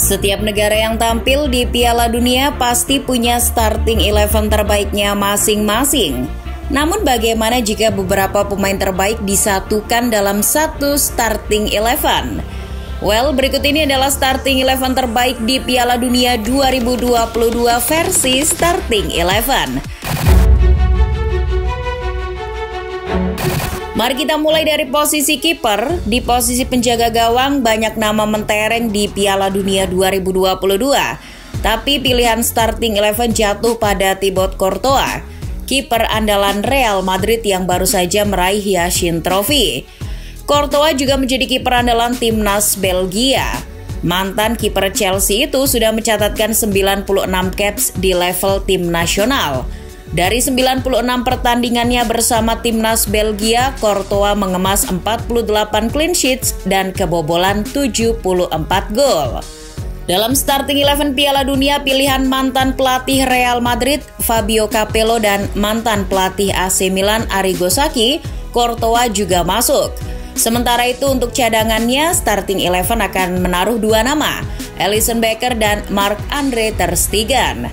Setiap negara yang tampil di Piala Dunia pasti punya starting 11 terbaiknya masing-masing. Namun bagaimana jika beberapa pemain terbaik disatukan dalam satu starting 11? Well, berikut ini adalah starting 11 terbaik di Piala Dunia 2022 versi starting 11. Mari kita mulai dari posisi kiper. Di posisi penjaga gawang banyak nama mentereng di Piala Dunia 2022. Tapi pilihan starting 11 jatuh pada Thibaut Courtois, kiper andalan Real Madrid yang baru saja meraih Yashin Trophy. Courtois juga menjadi kiper andalan timnas Belgia. Mantan kiper Chelsea itu sudah mencatatkan 96 caps di level tim nasional. Dari 96 pertandingannya bersama timnas Belgia, Courtois mengemas 48 clean sheets dan kebobolan 74 gol. Dalam starting 11 Piala Dunia, pilihan mantan pelatih Real Madrid Fabio Capello dan mantan pelatih AC Milan Arrigo Sacchi, Courtois juga masuk. Sementara itu untuk cadangannya, starting 11 akan menaruh dua nama, Alisson Becker dan Marc-Andre ter Stegen.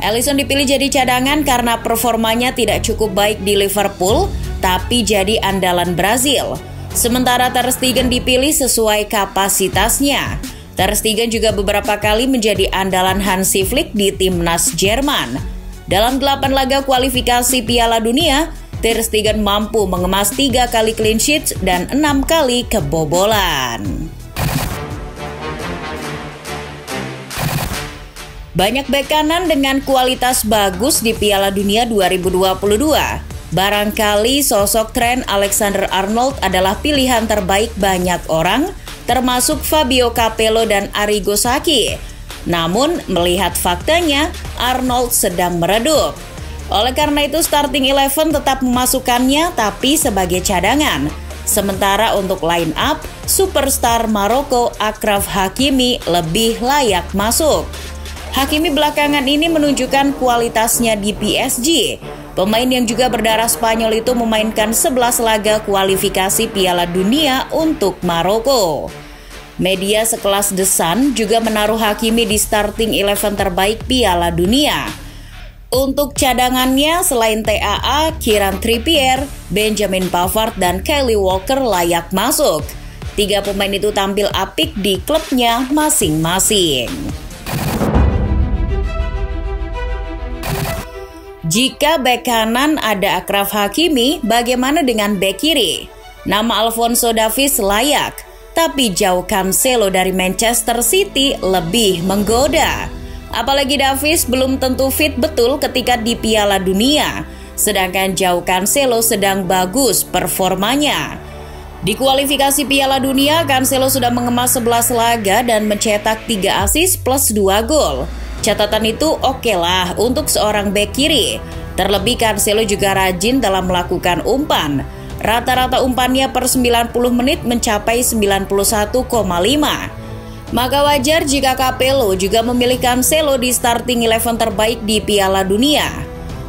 Alisson dipilih jadi cadangan karena performanya tidak cukup baik di Liverpool, tapi jadi andalan Brazil. Sementara ter Stegen dipilih sesuai kapasitasnya. Ter Stegen juga beberapa kali menjadi andalan Hansi Flick di timnas Jerman. Dalam 8 laga kualifikasi Piala Dunia, Ter Stegen mampu mengemas 3 kali clean sheets dan 6 kali kebobolan. Banyak bek kanan dengan kualitas bagus di Piala Dunia 2022. Barangkali sosok Trent Alexander-Arnold adalah pilihan terbaik banyak orang, termasuk Fabio Capello dan Arrigo Sacchi. Namun, melihat faktanya, Arnold sedang meredup. Oleh karena itu, starting 11 tetap memasukkannya tapi sebagai cadangan. Sementara untuk line up, superstar Maroko Achraf Hakimi lebih layak masuk. Hakimi belakangan ini menunjukkan kualitasnya di PSG. Pemain yang juga berdarah Spanyol itu memainkan 11 laga kualifikasi Piala Dunia untuk Maroko. Media sekelas The Sun juga menaruh Hakimi di starting 11 terbaik Piala Dunia. Untuk cadangannya selain TAA, Kieran Trippier, Benjamin Pavard, dan Kyle Walker layak masuk. 3 pemain itu tampil apik di klubnya masing-masing. Jika bek kanan ada Achraf Hakimi, bagaimana dengan bek kiri? Nama Alphonso Davies layak, tapi jauh Cancelo dari Manchester City lebih menggoda. Apalagi Davies belum tentu fit betul ketika di Piala Dunia, sedangkan jauh Cancelo sedang bagus performanya. Di kualifikasi Piala Dunia, Cancelo sudah mengemas 11 laga dan mencetak 3 assist plus 2 gol. Catatan itu oke lah untuk seorang bek kiri. Terlebih Cancelo juga rajin dalam melakukan umpan. Rata-rata umpannya per 90 menit mencapai 91,5. Maka wajar jika Capello juga memilih Cancelo di starting 11 terbaik di Piala Dunia.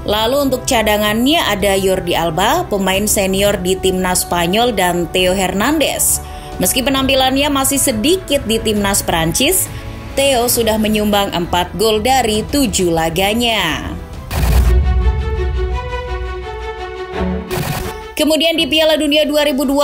Lalu untuk cadangannya ada Jordi Alba, pemain senior di timnas Spanyol, dan Theo Hernandez. Meski penampilannya masih sedikit di timnas Prancis, Theo sudah menyumbang 4 gol dari 7 laganya. Kemudian di Piala Dunia 2022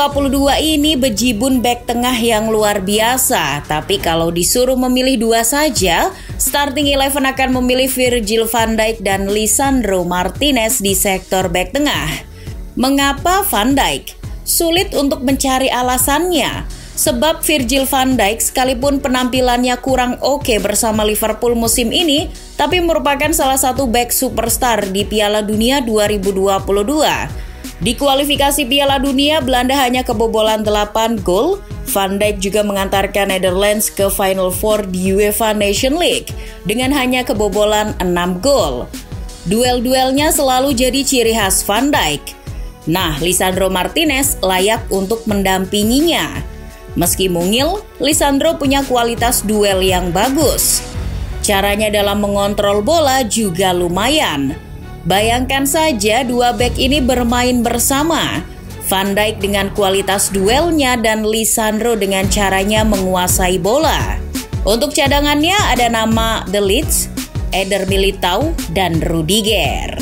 ini bejibun bek tengah yang luar biasa. Tapi kalau disuruh memilih 2 saja, starting 11 akan memilih Virgil van Dijk dan Lisandro Martinez di sektor bek tengah. Mengapa Van Dijk? Sulit untuk mencari alasannya. Sebab Virgil van Dijk sekalipun penampilannya kurang oke bersama Liverpool musim ini, tapi merupakan salah satu bek superstar di Piala Dunia 2022. Di kualifikasi Piala Dunia, Belanda hanya kebobolan 8 gol. Van Dijk juga mengantarkan Netherlands ke Final Four di UEFA Nation League dengan hanya kebobolan 6 gol. Duel-duelnya selalu jadi ciri khas Van Dijk. Nah, Lisandro Martinez layak untuk mendampinginya. Meski mungil, Lisandro punya kualitas duel yang bagus. Caranya dalam mengontrol bola juga lumayan. Bayangkan saja 2 bek ini bermain bersama. Van Dijk dengan kualitas duelnya dan Lisandro dengan caranya menguasai bola. Untuk cadangannya ada nama De Ligt, Eder Militao, dan Rudiger.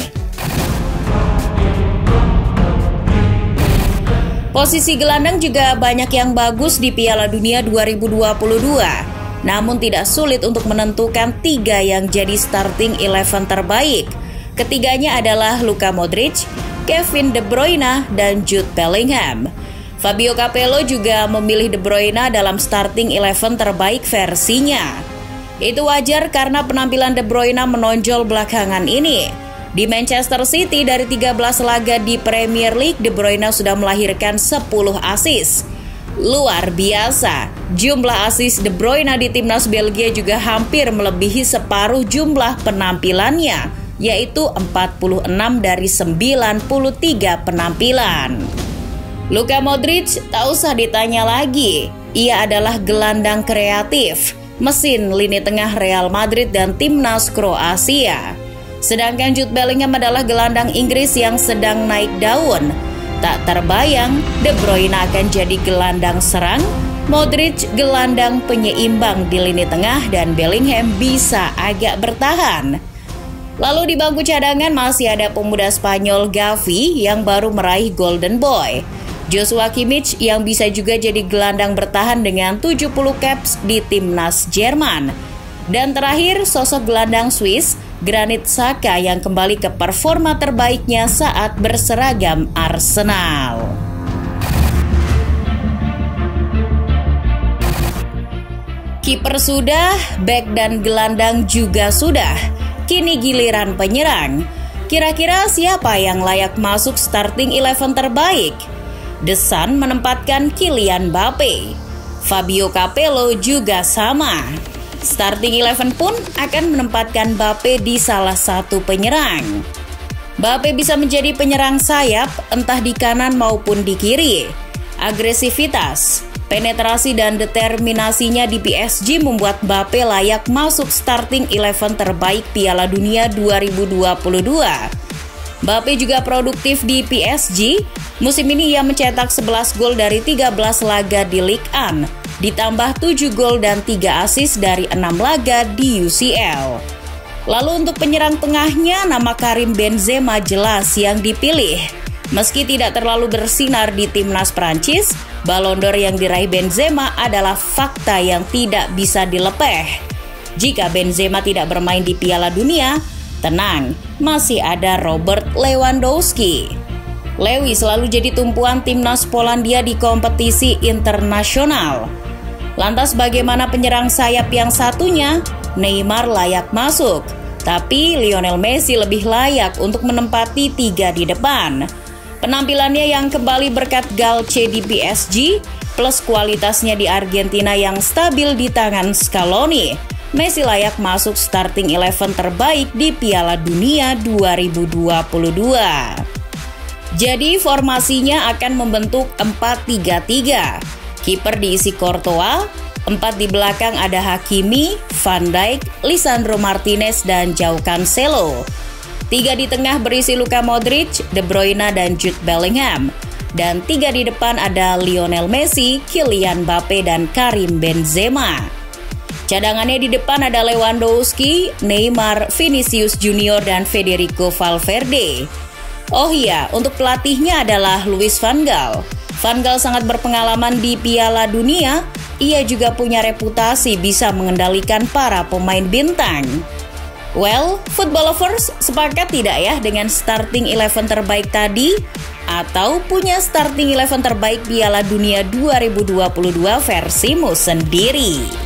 Posisi gelandang juga banyak yang bagus di Piala Dunia 2022. Namun tidak sulit untuk menentukan 3 yang jadi starting 11 terbaik. Ketiganya adalah Luka Modric, Kevin De Bruyne, dan Jude Bellingham. Fabio Capello juga memilih De Bruyne dalam starting 11 terbaik versinya. Itu wajar karena penampilan De Bruyne menonjol belakangan ini. Di Manchester City dari 13 laga di Premier League, De Bruyne sudah melahirkan 10 assist. Luar biasa, jumlah assist De Bruyne di timnas Belgia juga hampir melebihi separuh jumlah penampilannya, yaitu 46 dari 93 penampilan. Luka Modric tak usah ditanya lagi, ia adalah gelandang kreatif, mesin lini tengah Real Madrid dan timnas Kroasia. Sedangkan Jude Bellingham adalah gelandang Inggris yang sedang naik daun. Tak terbayang De Bruyne akan jadi gelandang serang, Modric gelandang penyeimbang di lini tengah, dan Bellingham bisa agak bertahan. Lalu di bangku cadangan masih ada pemuda Spanyol Gavi yang baru meraih Golden Boy, Joshua Kimmich yang bisa juga jadi gelandang bertahan dengan 70 caps di timnas Jerman. Dan terakhir sosok gelandang Swiss Granit Xhaka yang kembali ke performa terbaiknya saat berseragam Arsenal. Kiper sudah, bek dan gelandang juga sudah. Kini giliran penyerang. Kira-kira siapa yang layak masuk starting 11 terbaik? The Sun menempatkan Kylian Mbappe. Fabio Capello juga sama. Starting 11 pun akan menempatkan Mbappe di salah satu penyerang. Mbappe bisa menjadi penyerang sayap entah di kanan maupun di kiri. Agresivitas, penetrasi dan determinasinya di PSG membuat Mbappe layak masuk starting 11 terbaik Piala Dunia 2022. Mbappe juga produktif di PSG. Musim ini ia mencetak 11 gol dari 13 laga di Ligue 1. Ditambah 7 gol dan 3 assist dari 6 laga di UCL. Lalu untuk penyerang tengahnya, nama Karim Benzema jelas yang dipilih. Meski tidak terlalu bersinar di timnas Prancis, Ballon d'Or yang diraih Benzema adalah fakta yang tidak bisa dilepeh. Jika Benzema tidak bermain di Piala Dunia, tenang, masih ada Robert Lewandowski. Lewi selalu jadi tumpuan timnas Polandia di kompetisi internasional. Lantas bagaimana penyerang sayap yang satunya? Neymar layak masuk, tapi Lionel Messi lebih layak untuk menempati 3 di depan. Penampilannya yang kembali berkat Galce di PSG, plus kualitasnya di Argentina yang stabil di tangan Scaloni, Messi layak masuk starting 11 terbaik di Piala Dunia 2022. Jadi formasinya akan membentuk 4-3-3. Kiper diisi Courtois, 4 di belakang ada Hakimi, Van Dijk, Lisandro Martinez, dan Joao Cancelo. 3 di tengah berisi Luka Modric, De Bruyne, dan Jude Bellingham. Dan 3 di depan ada Lionel Messi, Kylian Mbappe, dan Karim Benzema. Cadangannya di depan ada Lewandowski, Neymar, Vinicius Junior, dan Federico Valverde. Oh iya, untuk pelatihnya adalah Louis van Gaal. Van Gaal sangat berpengalaman di Piala Dunia. Ia juga punya reputasi bisa mengendalikan para pemain bintang. Well, football lovers, sepakat tidak ya dengan starting 11 terbaik tadi? Atau punya starting 11 terbaik Piala Dunia 2022 versimu sendiri?